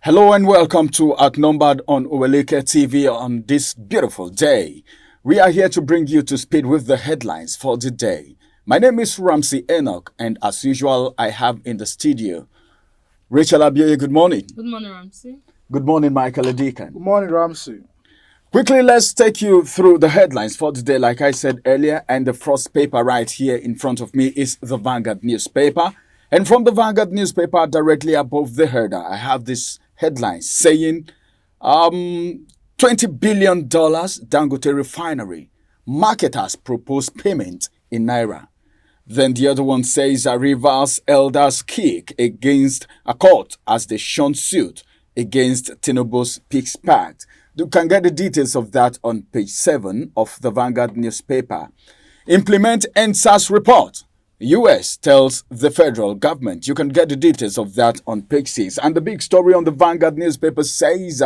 Hello and welcome to Outnumbered on Oweleketv on this beautiful day. We are here to bring you to speed with the headlines for the day. My name is Ramsey Enoch, and as usual, I have in the studio Rachel Abioye. Good morning. Good morning, Ramsey. Good morning, Michael Adikan. Good morning, Ramsey. Quickly, let's take you through the headlines for today, like I said earlier, and the first paper right here in front of me is the Vanguard newspaper. And from the Vanguard newspaper, directly above the header, I have this headline saying, $20 billion Dangote refinery. Marketers propose payment in Naira. Then the other one says, Rivers elders kick against a court as they shun suit against Tinubu's Peace Pact. You can get the details of that on page 7 of the Vanguard newspaper. Implement NSAS report. US tells the federal government. You can get the details of that on page 6. And the big story on the Vanguard newspaper says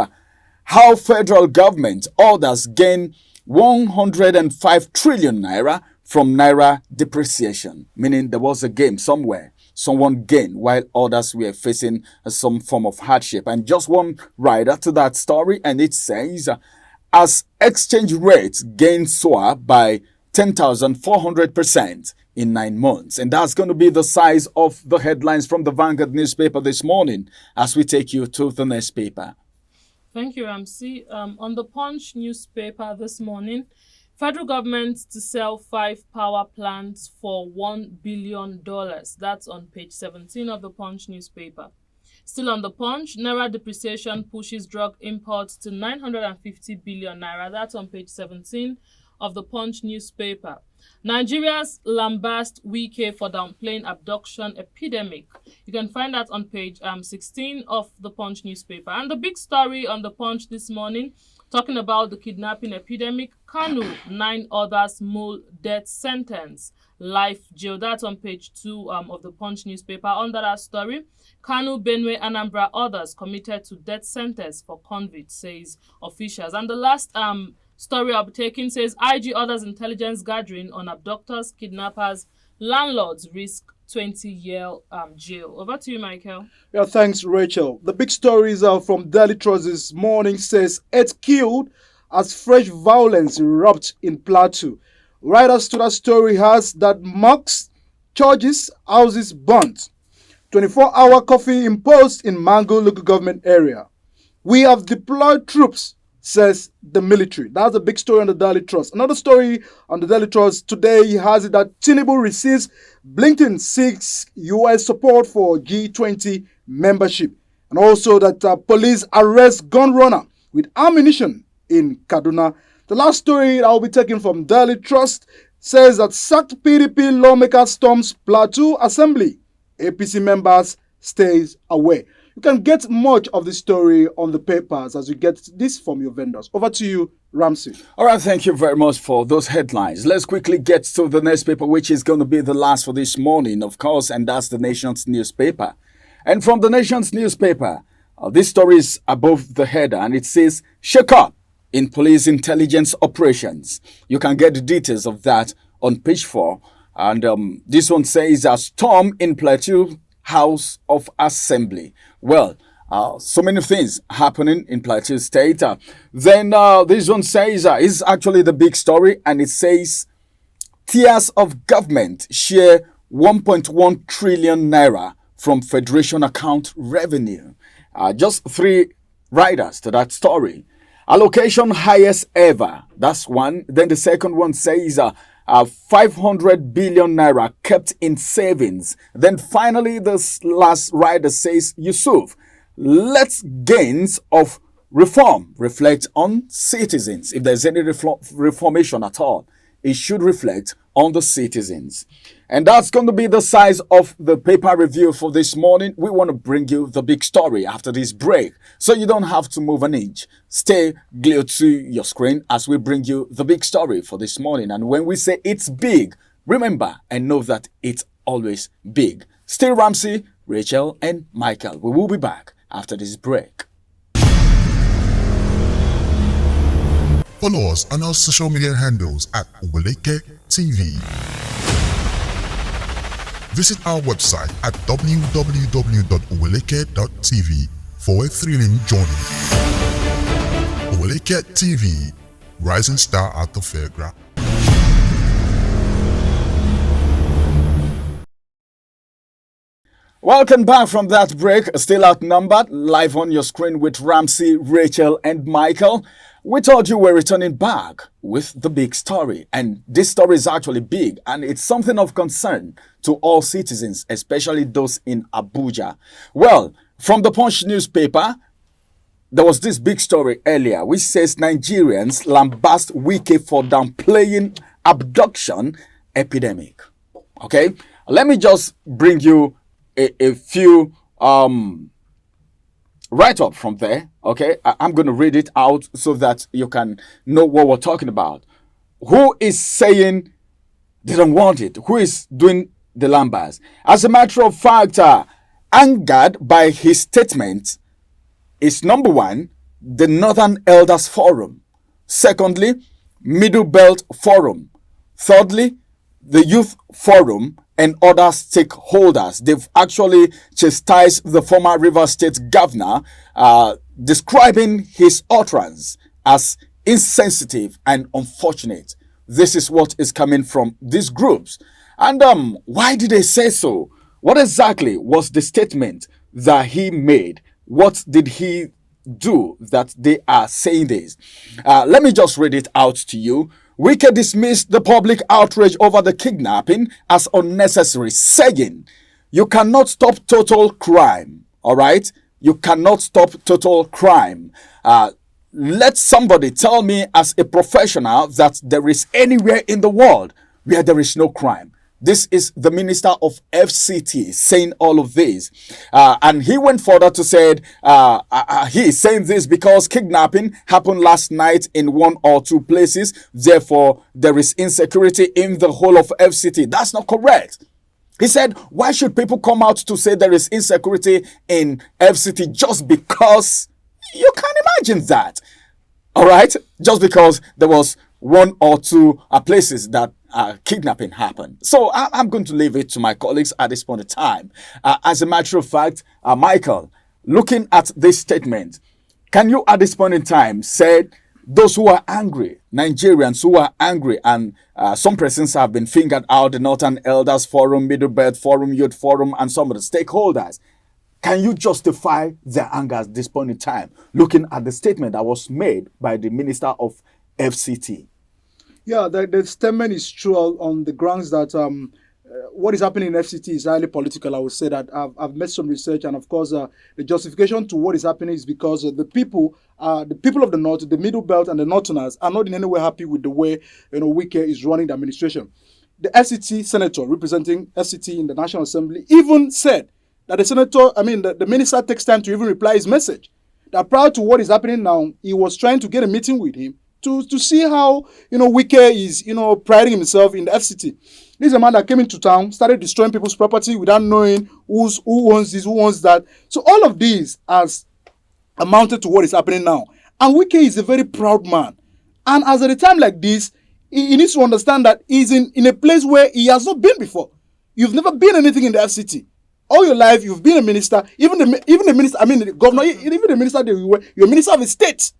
how federal government orders gain 105 trillion naira from naira depreciation. Meaning there was a game somewhere. Someone gained while others were facing some form of hardship. And just one rider to that story, and it says as exchange rates gain soar by 10,400% in 9 months. And that's going to be the size of the headlines from the Vanguard newspaper this morning as we take you to the next paper. Thank you, Ramsey. On the Punch newspaper this morning, federal government to sell 5 power plants for $1 billion. That's on page 17 of the Punch newspaper. Still on the Punch, Naira depreciation pushes drug imports to 950 billion naira. That's on page 17 of the Punch newspaper. Nigerians Lambast Wike for downplaying abduction epidemic. You can find that on page 16 of the Punch newspaper. And the big story on the Punch this morning, talking about the kidnapping epidemic. Kanu, 9 others mull death sentence, life jail. That's on page 2 of the Punch newspaper. Under that story, Kanu, Benue, Anambra, others committed to death sentence for convicts, says officials. And the last story I'll be taking says IG orders intelligence gathering on abductors, kidnappers, landlords risk 20-year jail. Over to you, Michael. Yeah, thanks, Rachel. The big stories from Daily Trust this morning says 8 killed as fresh violence erupts in Plateau. Writers to that story has that mosques, churches, houses burnt. 24-hour curfew imposed in Mango local government area. We have deployed troops, says the military. That's a big story on the Daily Trust. Another story on the Daily Trust today has it that Tinubu receives Blinken seeks US support for G20 membership. And also that police arrest gun runner with ammunition in Kaduna. The last story that will be taken from Daily Trust says that sacked PDP lawmaker storms Plateau Assembly. APC members stays away. You can get much of the story on the papers as you get this from your vendors. Over to you, Ramsey. All right, thank you very much for those headlines. Let's quickly get to the next paper, which is going to be the last for this morning, of course, and that's the Nation's newspaper. And from the Nation's newspaper, this story is above the header, and it says, shake up in police intelligence operations. You can get the details of that on page 4. And this one says, a storm in Plateau House of Assembly. Well, so many things happening in Plateau State. Then this one says, is actually the big story, and it says, tiers of government share 1.1 trillion naira from Federation account revenue. Just 3 riders to that story. Allocation highest ever. That's one. Then the second one says, 500 billion naira kept in savings. Then finally, this last rider says, Yusuf, let's gains of reform reflect on citizens. If there's any reformation at all, it should reflect on the citizens. And that's going to be the size of the paper review for this morning. We want to bring you the big story after this break, so you don't have to move an inch. Stay glued to your screen as we bring you the big story for this morning. And when we say it's big, remember and know that it's always big. Still Ramsey, Rachel, and Michael. We will be back after this break. Follow us on our social media handles at Oweleketv. Visit our website at www.oweleke.tv for a thrilling journey. Oweleketv, rising star at the fairground. Welcome back from that break. Still outnumbered, live on your screen with Ramsey, Rachel, and Michael. We told you we're returning back with the big story. And this story is actually big, and it's something of concern to all citizens, especially those in Abuja. Well, from the Punch newspaper, there was this big story earlier which says Nigerians lambast Wike for downplaying abduction epidemic. Okay, let me just bring you a few write-up from there. Okay, I'm going to read it out so that you can know what we're talking about. Who is saying they don't want it? Who is doing the lambast? As a matter of fact, angered by his statement is number one, the Northern Elders Forum. Secondly, Middle Belt Forum. Thirdly, the Youth Forum and other stakeholders. They've actually chastised the former Rivers State governor, describing his utterance as insensitive and unfortunate. This is what is coming from these groups. And why did they say so? What exactly was the statement that he made? What did he do that they are saying this? Let me just read it out to you. Wike dismissed the public outrage over the kidnapping as unnecessary, saying, you cannot stop total crime, all right? You cannot stop total crime. Let somebody tell me as a professional that there is anywhere in the world where there is no crime. This is the minister of FCT saying all of this. And he went further to say, he is saying this because kidnapping happened last night in one or two places. Therefore, there is insecurity in the whole of FCT. That's not correct. He said, why should people come out to say there is insecurity in FCT just because? You can't imagine that. All right? Just because there was one or two places that kidnapping happened. So I'm going to leave it to my colleagues at this point in time. As a matter of fact, Michael, looking at this statement, can you at this point in time say those who are angry, Nigerians who are angry, and some persons have been fingered out, the Northern Elders Forum, Middle Belt Forum, Youth Forum, and some of the stakeholders, can you justify their anger at this point in time, looking at the statement that was made by the Minister of FCT? Yeah, the statement is true on the grounds that what is happening in FCT is highly political. I would say that I've made some research, and of course, the justification to what is happening is because the people of the North, the Middle Belt, and the Northerners are not in any way happy with the way Wike is running the administration. The FCT senator representing FCT in the National Assembly even said that the minister takes time to even reply his message. That prior to what is happening now, he was trying to get a meeting with him to see how Wike is priding himself in the FCT. This is a man that came into town, started destroying people's property without knowing who owns this, who owns that. So all of these has amounted to what is happening now. And Wike is a very proud man. And as at a time like this, he needs to understand that he's in a place where he has not been before. You've never been anything in the FCT. All your life, you've been a minister. Even the minister, the governor, even the minister, you're a minister of a state.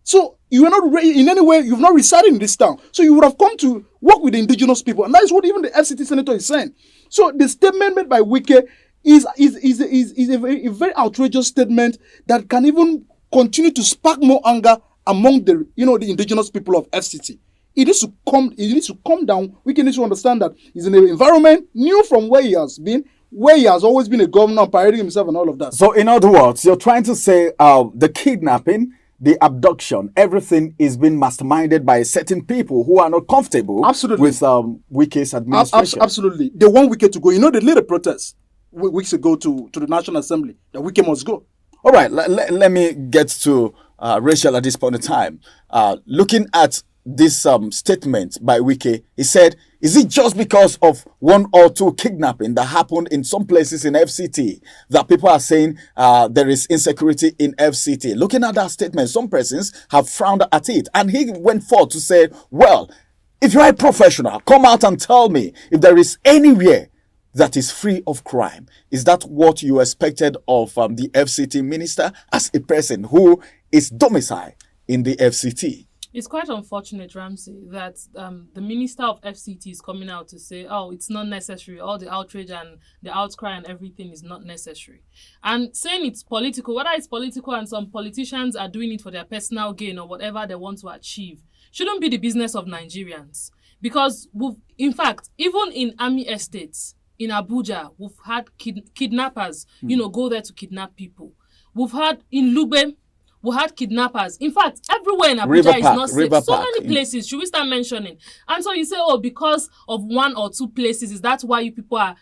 So you are not in any way, you've not resided in this town. So you would have come to work with the indigenous people. And that is what even the FCT senator is saying. So the statement made by Wike is a very outrageous statement that can even continue to spark more anger among the indigenous people of FCT. It needs to come down. Wike needs to understand that he's in an environment new from where he has been, where he has always been a governor, parading himself and all of that. So in other words, you're trying to say the kidnapping, the abduction, everything is being masterminded by certain people who are not comfortable with Wike's administration. Absolutely. They want Wike to go. They led a protest weeks ago to the National Assembly that Wike must go. All right, let me get to Rachel at this point in time. Looking at this statement by Wike, he said, is it just because of one or two kidnapping that happened in some places in FCT that people are saying there is insecurity in FCT? Looking at that statement, some persons have frowned at it. And he went forth to say, well, if you're a professional, come out and tell me if there is anywhere that is free of crime. Is that what you expected of the FCT minister as a person who is domiciled in the FCT? It's quite unfortunate, Ramsey, that the minister of FCT is coming out to say, oh, it's not necessary. All the outrage and the outcry and everything is not necessary. And saying it's political, whether it's political and some politicians are doing it for their personal gain or whatever they want to achieve, shouldn't be the business of Nigerians. Because, in fact, even in army estates, in Abuja, we've had kidnappers, go there to kidnap people. We've had in Lube, we had kidnappers. In fact, everywhere in Abuja is not safe. So many places. Should we start mentioning? And so you say, oh, because of one or two places, is that why you people?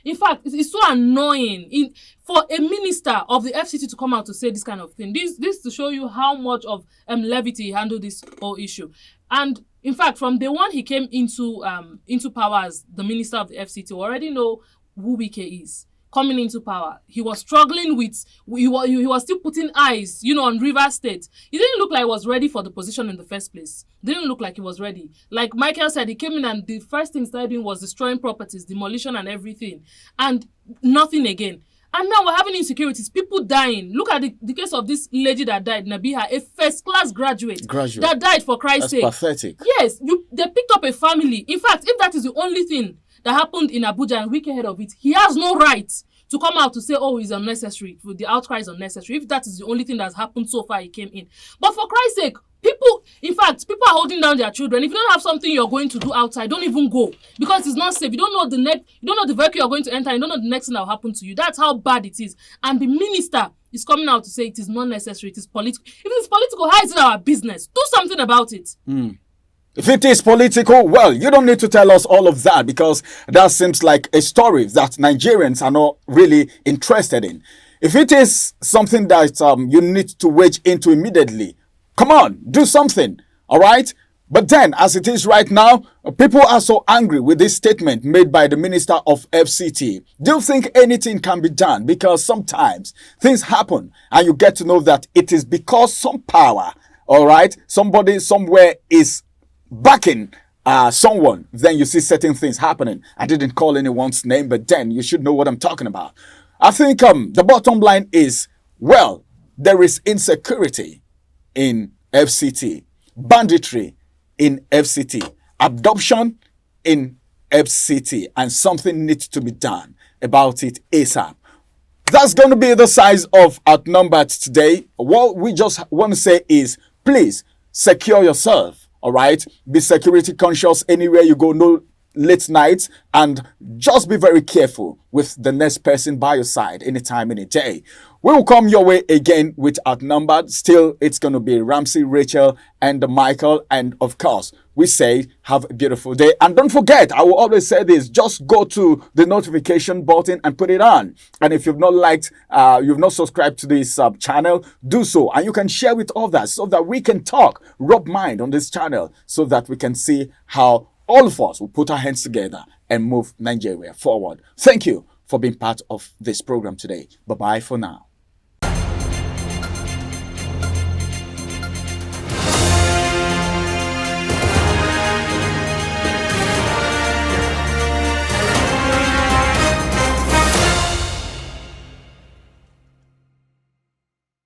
In fact, it's so annoying for a minister of the FCT to come out to say this kind of thing. This to show you how much of levity he handled this whole issue. And in fact, from the one he came into power as the minister of the FCT, we already know who Wike is. Coming into power, he was struggling with, he was still putting eyes, on River State. He didn't look like he was ready for the position in the first place. Didn't look like he was ready. Like Michael said, he came in and the first thing he started doing was destroying properties, demolition and everything. And nothing again. And now we're having insecurities, people dying. Look at the case of this lady that died, Nabiha, a first-class graduate that died for Christ's sake. That's pathetic. Yes, they picked up a family. In fact, if that is the only thing that happened in Abuja and Wike heard of it, he has no right to come out to say, oh, it's unnecessary, the outcry is unnecessary. If that is the only thing that's happened so far, he came in. But for Christ's sake, people are holding down their children. If you don't have something you're going to do outside, don't even go, because it's not safe. You don't know the vehicle you're going to enter. You don't know the next thing that will happen to you. That's how bad it is. And the minister is coming out to say it is not necessary. It is political. If it is political, how is it our business? Do something about it. If it is political, well, you don't need to tell us all of that, because that seems like a story that Nigerians are not really interested in. If it is something that you need to wage into immediately, come on, do something, all right? But then, as it is right now, people are so angry with this statement made by the minister of FCT. Do you think anything can be done? Because sometimes things happen and you get to know that it is because some power, all right, somebody somewhere is backing someone, then you see certain things happening. I didn't call anyone's name, but then you should know what I'm talking about. I think the bottom line is, well, there is insecurity in FCT, banditry in FCT, abduction in FCT, and something needs to be done about it ASAP. That's going to be the size of Outnumbered today. What we just want to say is, please secure yourself. All right, be security conscious anywhere you go, no late nights, and just be very careful with the next person by your side anytime, any day. We will come your way again with Outnumbered. Still, it's going to be Ramsey, Rachel, and Michael. And of course, we say have a beautiful day. And don't forget, I will always say this, just go to the notification button and put it on. And if you've not you've not subscribed to this channel, do so. And you can share with others so that we can talk, rub mind on this channel, so that we can see how all of us will put our hands together and move Nigeria forward. Thank you for being part of this program today. Bye-bye for now.